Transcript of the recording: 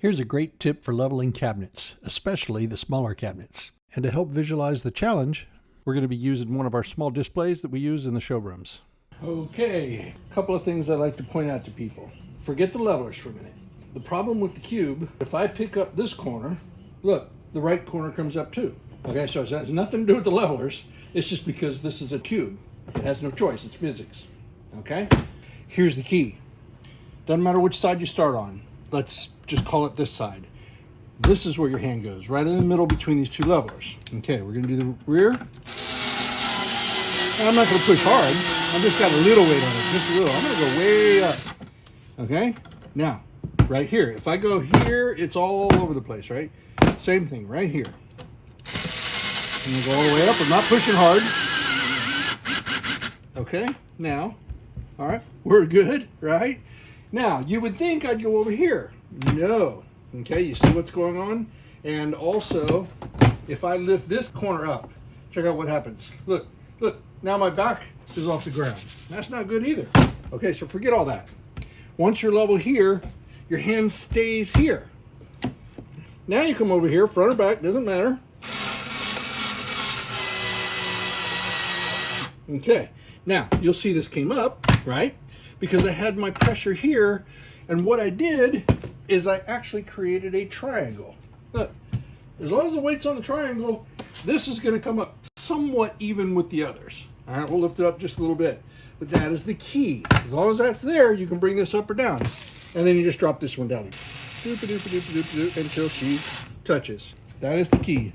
Here's a great tip for leveling cabinets, especially the smaller cabinets. And to help visualize the challenge, we're going to be using one of our small displays that we use in the showrooms. Okay, a couple of things I'd like to point out to people. Forget the levelers for a minute. The problem with the cube, if I pick up this corner, look, the right corner comes up too. Okay, so it has nothing to do with the levelers. It's just because this is a cube. It has no choice, it's physics. Okay? Here's the key. Doesn't matter which side you start on. Let's just call it this side. This is where your hand goes, right in the middle between these two levelers. Okay, we're gonna do the rear. And I'm not gonna push hard. I've just got a little weight on it, just a little. I'm gonna go way up. Okay, now, right here. If I go here, it's all over the place, right? Same thing, right here. I'm gonna go all the way up. I'm not pushing hard. Okay, now, all right, we're good, right? Now, you would think I'd go over here. No. Okay, you see what's going on? And also, if I lift this corner up, check out what happens. Look, now my back is off the ground. That's not good either. Okay, so forget all that. Once you're level here, your hand stays here. Now you come over here, front or back, doesn't matter. Okay, now you'll see this came up, right? Because I had my pressure here, and what I did is I actually created a triangle. Look, as long as the weight's on the triangle, this is going to come up somewhat even with the others. All right, we'll lift it up just a little bit. But that is the key. As long as that's there, you can bring this up or down. And then you just drop this one down. Until she touches. That is the key.